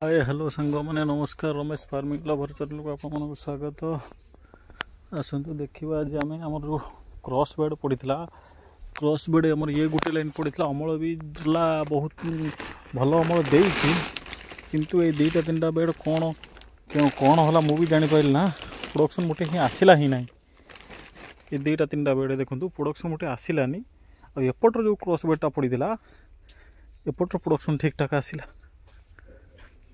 Hi hello सांग मैंने नमस्कार रमेश फार्मिंग लवर चैनल को आपको स्वागत। आसतु देखा आज आम आम जो क्रॉस बेड पड़ा क्रॉस बेड आम ये गोटे लाइन पड़ा अमल भी देला बहुत भल अमल दे किंतु ये दुईटा तीन बेड कौन कौन है मुझे जापारे ना प्रोडक्शन मोटे ही आसला ही ना। ये दुईटा तीन बेड देखो प्रोडक्शन मोटे आसलानी एपटर जो क्रॉस बेडटा पड़ा एपटर प्रोडक्शन ठीक ठाक आसला।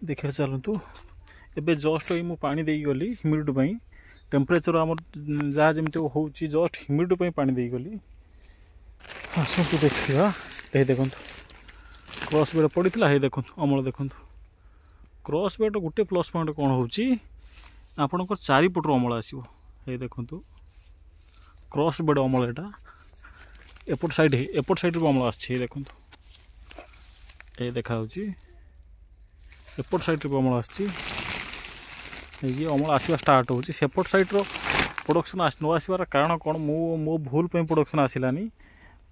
देखा चलतु एबे जस्ट ये पानी दे गली ह्यूमिडिटी पाई टेम्परेचर आम जहाँ जमी हो जस्ट ह्यूमिडिटी पानी दे गली। आसतु देखा ये देखो क्रॉस बेड पड़ा है देखो अमल देखो क्रॉस बेड गोटे प्लस पॉइंट कौन हो आपणकर चारिपटर अमल आसो। ये देखो क्रॉस बेड अमल एटा एपट साइड अमल आछे देखो ये देखा एपट साइड अमल आसी अमल आसवा स्टार्ट हो सेपट साइड प्रोडक्शन न आसबार कारण कौन मो भूल प्रोडक्शन आसलानी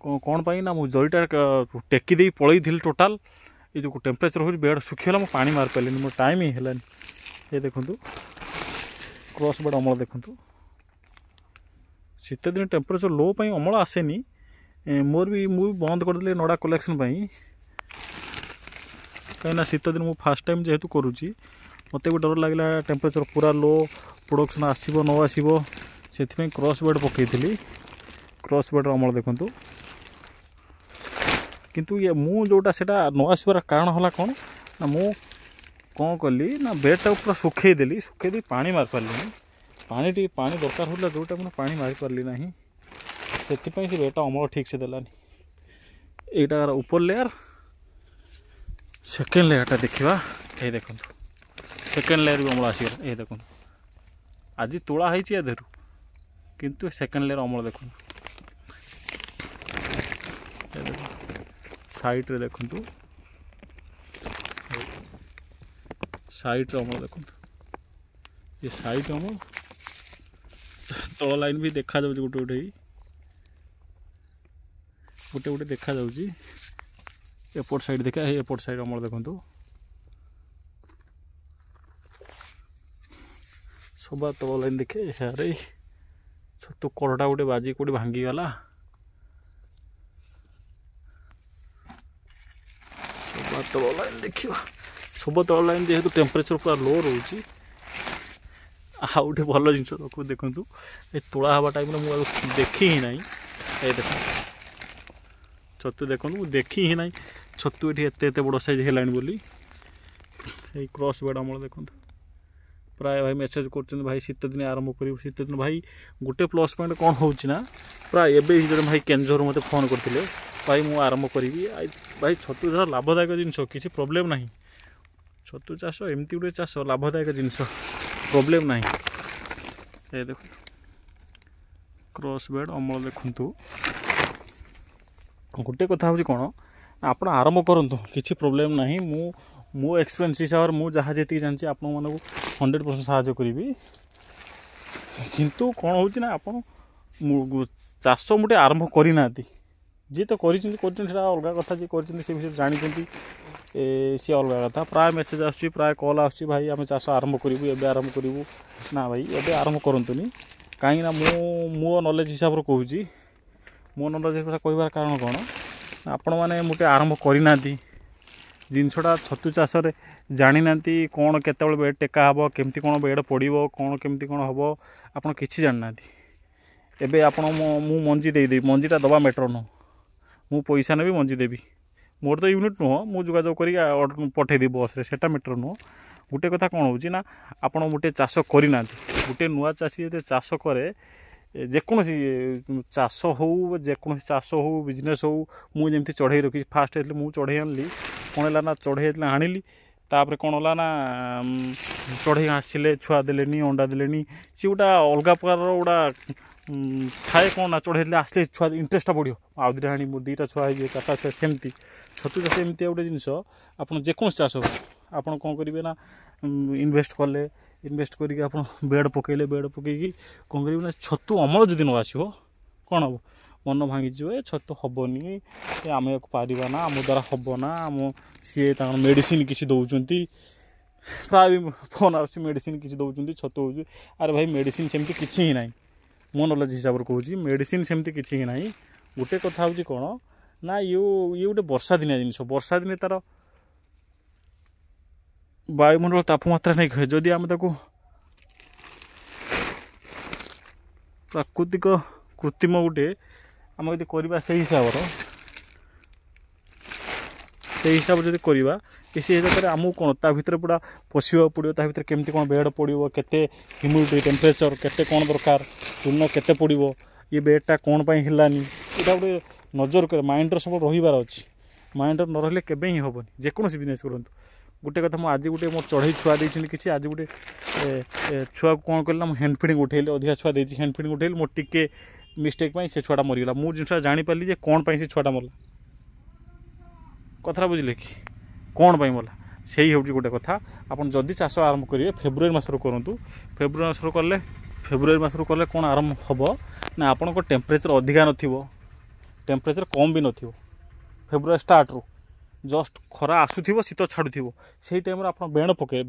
कौन पाई ना मुझे जरीटा टेकी पलई थी टोटाल ये जो टेम्परेचर हो बेड सुखीगला मुझे पानी मार पारे मोर टाइम ही है। ये देखो क्रॉस बेड अमल देखो शीत दिन टेम्परेचर लो पाई अमल आसेनी मोर भी मुझे बंद करदे नड़ा कलेक्शन कहीं शीत दिन मुझे फास्ट टाइम जेहेतु करुँची मत भी डर लगे टेम्परेचर पूरा लो प्रोडक्शन आसो न आसो से क्रॉस बेड पकई क्रॉस बेड अमल देखु किंतु ये मु जोटा से न आसबार कारण है कौन ना मु कौन कली ना बेडटा पूरा सुखेदेली सुखेदी पानी मार पार्ली पानी दरकार होता जोटा मैंने पानी मारी पार्ली ना से बेडटा अमल ठीक से देलानी। यहाँ ऊपर लेयर सेकेंड लेयरटा देखा ये देखो सेकेंड लेयर भी अमल आसगला। ये देखो आज तोड़ा है देहरु किंतु सेकेंड लेयर अमल देखो साइड रे देखो साइड रे अमल देखो ये साइड अमल तल लाइन भी देखा जाउची गोटे गोटे देखा जाउची एपट साइड देखा है एपट साइड अमल देखो सबा तल लाइन देखे अरे छतु करटा गोटे बाजी कोटी भांगी गला सबा तल लाइन देखियो सब तल लाइन जेहेतु टेम्परेचर पूरा लो रोचे आउटे भल जिन देखु ये तोड़ा हवा टाइम मुझे देखी ही ना। ये देख छतु देखो मुझे देखी ही ना छतु ये एत बड़ साइज है बोली क्रॉस बेड अमल देखो प्राय भाई मेसेज कर भाई शीत दिन आरंभ कर शीत दिन भाई गोटे प्लस पॉइंट कौन हो प्राय एवं भाई केंजर मत फोन करते भाई मुझे आरंभ करी भाई छतु चाष लाभदायक जिनस किसी प्रोब्लेम ना छतु चाष एमती गोटे चाष लाभदायक जिनस प्रोब्लेम ना। ये देख क्रॉस बेड अमल देखु गोटे कथा हूँ कौन आप आरंभ करूँ किसी प्रोब्लेम ना मो एक्सपीरियंस हिसाब से मुझे जी जानची आप 100% साहाय्य करी किंतु कौन हो आप चाष मुझे आरंभ करना जी तो कर अलग कथा जी कर विषय जानते सी अलग कथा प्राय मेसेज आसुच्ची प्राय कॉल आसुच्ची भाई आम चाष आरंभ करूँ एवं आरंभ करूँ ना भाई एवं आरंभ करूँ कहीं मो नॉलेज हिसाब से कहूँ मो नॉलेज कहबार कारण कौन आपण मैंने मोटे आरंभ करना जिनसटा छतु चाष जानी ना कौन केत बेड टेका हम केमती कौन बेड पड़ो कौन केमती कौन हम आप कि जाना एवं आप मंजी देदेवी मंजीटा दबा मैटर नुह मु पैसा नेबी मंजी देवी मोर तो यूनिट नुह मु जोगाजोग कर पठेदी बस रे सेटा मैटर नुह। गोटे कथा कौन हो आप गोटे चाष करना गोटे नुआ चाषी जो चाष करे जेकोसी चाष हो जेकोसी चाष हो बिजनेस हो मुझे चढ़ई रखी फास्ट मुझे चढ़ई आनली कौन है ना चढ़ई आनिली तापर कौन है ना चढ़ई आसिले छुआ देलेनी अंडा देलेनी सी गोटा अलग प्रकार गोटा थाए कौन ना चढ़ई आसले छुआ इंटरेस्ट बढ़ो आउ दुटा आनी दुईटा छुआ है चार्टा छुआ सेमती छतु चाष एमती गोटे जिनस आप जेकोसी चाष हो आप कौन करेंगे ना इन्वेस्ट कले इन्वेस्ट करके आप बेड पकईले बेड पकईकी कौन करेंगे ना छतु अमल जदि न आसो कौन हम मन भांगी छतु हेनी आम पारिबा ना आम द्वारा हम ना आम सी मेडिसिन किसी दौरान प्राय भी फोन आस मेडिसिन किसी दौरान छतु हो। अरे भाई मेडिसिन सेमती किसी ही ना मो नॉलेज हिसाब से कहूँ मेडिसिन सेमती किसी ही ना। गोटे कथा हूँ कौन ना ये गोटे वर्षा दिनिया जिन वर्षा दिने तार वायुमंडल तापमात्रा नहीं कहे जदि आम प्राकृतिक कृत्रिम गोटे आम यदि करवा से हिसाब जब करवा कि सी जगह आमको कौन ता भर पूरा पशा पड़ो ता भर केमती कौन बेड पड़ो केते ह्यूमिडिटी टेम्परेचर केते कौन दरकार चून केते पड़ो ये बेडटा कौन पाई हिलानी यहाँ गोटे नजर कर माइंड सब रहीबार अच्छी माइंड न रही केबे ही हेनी जेकोसी बिजनेस करूँ गोटे कथा मुझे आज गोटे मोर चढ़ई छुआ देती कि आज गोटे छुआ कौन कल ना हैंड फिडिंग उठेली अधिका छुआ देती हैंड फिडिंग उठेली मोर टिके मिस्टेक से छुआटा मरीगला मु जिन जापारि जे कौन पाई से छुआटा मरला कथा बुझे कि कौन पाई मरला से हूँ गोटे कथा आपन जदि चाष आरंभ करेंगे फेब्रुआरी मसरू करूँ फेब्रुआरी मसरू कले फेब्रुआरी मसरू कले कौन आरंभ हम ना आपण टेम्परेचर अधिका नथिबो टेम्परेचर कम भी नथिबो फेब्रुआरी स्टार्ट रू जस्ट खरा आसुथिबो शीत छाड़ुथिबो सेही टाइम रे आपण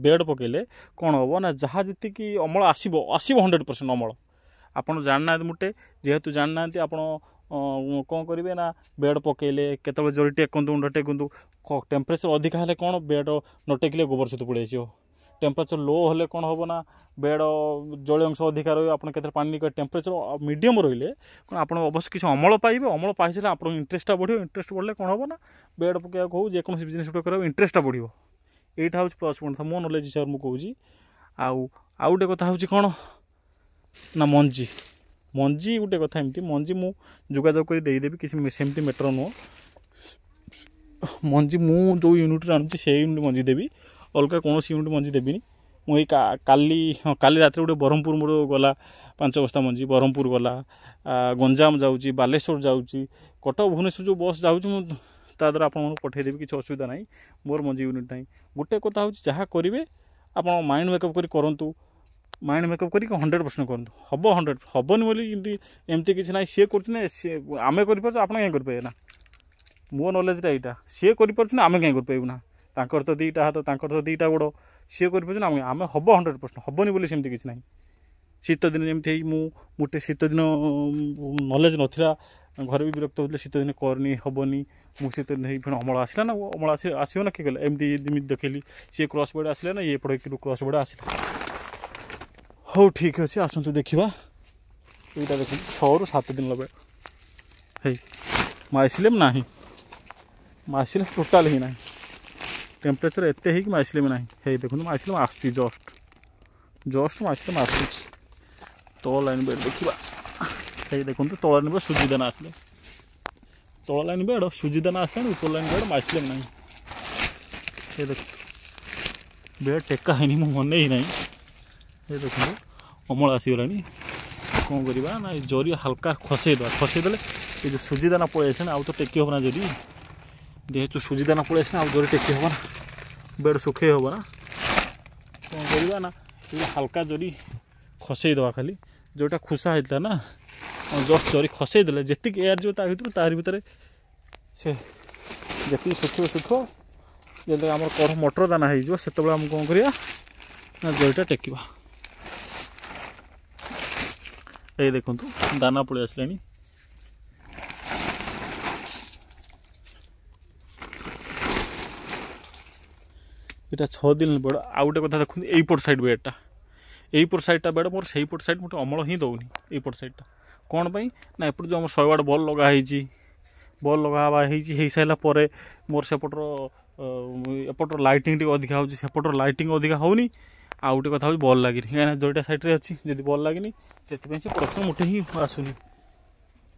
बेड पकेले कौन हम ना जहाँ जी अमल आसो 100% अमल आपड़ जानना मुटे जेहेतु जानना आपण कौन करेंगे ना बेड पकेले केतବେଳେ जरी टेकंतु उंड टेकंतु टेम्परेचर अधिका हेले कौन बेड न टेकिले गोबर सहित पड़े टेम्परेचर लो हेले कौन हम ना बेड जल अंश अधिका रही आप पानी टेम्परेचर मीडियम रही कौन आप अवश्य किसी अमल पाइबे अमल पाई सारे आप इंटरेस्टा बढ़ो इंटरेस्ट बढ़ले कौन हम ना बेड पकड़ा हो जेकोसी बिजनेस गोटे कर इंटरेस्टा बढ़ो यहाँ हूँ प्लस पॉइंट मो नॉलेज हिसाब से मुझे आउ गोटे कथा हूँ कौन ना मंजी मंजी गोटे कथा एमती मंजी मु जोगाजोग कर देदेवी किसी सेमती मेटर नुह मंजी मु जो यूनिट आणुची से यूनिट मंजी देवी अलग कौन यूनिट मंजी देवी मुझे काली हाँ काली रात गोटे ब्रह्मपुर मोर गला 5 बस्ता मंजी ब्रह्मपुर गला गंजाम जाऊँगी बालेश्वर जाऊँगी कटक भुवनेश्वर जो बस जाऊँगी ता द्वारा आपको पठेदेवी किसी असुविधा ना मोर मंजी यूनिट ना गोटे कथा हूँ जहाँ करेंगे आप माइंड मेकअप करूँ माइंड मेकअप करके 100% करूँ हम 100 हेनी बोली एमती किसी ना सी कर आम कर कहीं करें ना मो नॉलेज यहाँ सी कर आम कहीं करें ना तांकर तो दीटा हाथ तांकर तो दीटा गोड़ सी कर आम हम 100% हेनी बोली सेमती किसी ना शीत दिन जमी मुझे शीत दिन नॉलेज नाला घर भी विरक्त होते शीत दिन करनी हेनी मुझे शीत दिन फिर अमल आसला ना अमल आसो ना किए एमती देखली सी क्रॉस बेड आसला ना ये पड़े क्रॉस बेड आसला हो ठीक अच्छे आसतु देखा यहाँ देख 6 ରୁ 7 दिन बेड है माइसिलियम ना माइसिलियम टोटाल ही ना टेम्परेचर एत ही माइसिलियम ना है देखो माइसिलियम आस जस्ट माइसिलियम आस तल लाइन बेड देखा है देखो तल लाइन बेड सुजीदाना आसले तल लाइन बेड सुजीदाना आसला ऊपर लाइन बेड माइसिलियम ना ये देख बेड टेका है मन ही ना ये देखो अमल आसीगला कौन करवा ना जरी हल्का खसईदे ये जो सुजीदाना पड़े आसे आउ तो टेकी हम ना जरी जेहेतु सुजीदाना पड़े आसे आउ जरी टेकी हम ना बेड सुखे हम ना कौन करवा ना ये हल्का जरी खसईदे खाली जोटा खुसा होता ना जस्ट जरी खसईदे जी एयर जो तार भर से जी सुख जब आम कढ़ मटर दाना हो आम कौन करा ना जरीटा टेकवा ये देखो दाना पड़े आसला यहाँ 6 दिन बेड आउ गोटे कथा देखो यहीपट साइड बेडटा यहीपट साइडटा बेड मोर से साइड मोटे अमल ही दौनी यहीपट साइडटा कौन पाई ना एपट जो आम 100 वाट बल लगा सारापर मोर सेपटर एपटर लाइटिंग अधिका हो सेपटर लाइटिंग अधिका होनी आउ गोटे कथा बल लगे कहीं जोटा सैड्रे अच्छी जब बल लगे से प्रोडक्शन मोटे ही आसुनी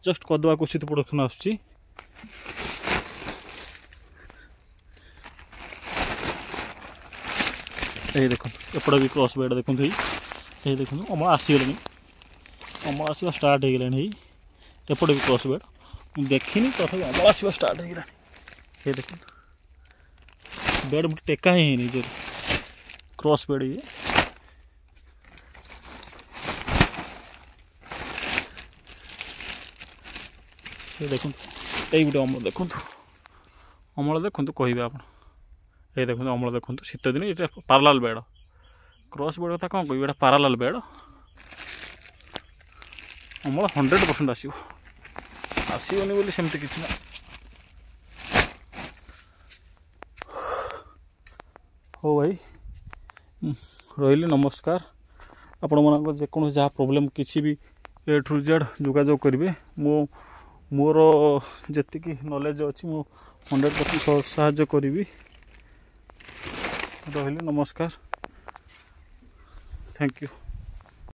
जस्ट कदुआ कुछ प्रोडक्शन आसुची ये देखो एपट भी क्रॉस बेड देखो ये देखो अमल आसीगला अमल आसवा स्टार्ट हो गला एपट भी क्रॉस बेड देखनी तथा अमल आसवा स्टार्ट हो गला ये देखो बेड मोटे टेका ही नहीं क्रॉस बेड ये देखो यही गोटे अमल देखो कहे आप ये देखो अमल देखो शीत दिन ये पारालाल बेड क्रॉस बेड कथा कौन कह पारालाल बेड अमल 100% आसोनी बोली सेमती किसी ना हो भाई रही नमस्कार आपण मन जेको जहाँ प्रोब्लेम किसी भी ए टू जेड जोगाजोग करेंगे मोर जी नॉलेज अच्छी मु 100% साहाय्य करी रही नमस्कार थैंक यू।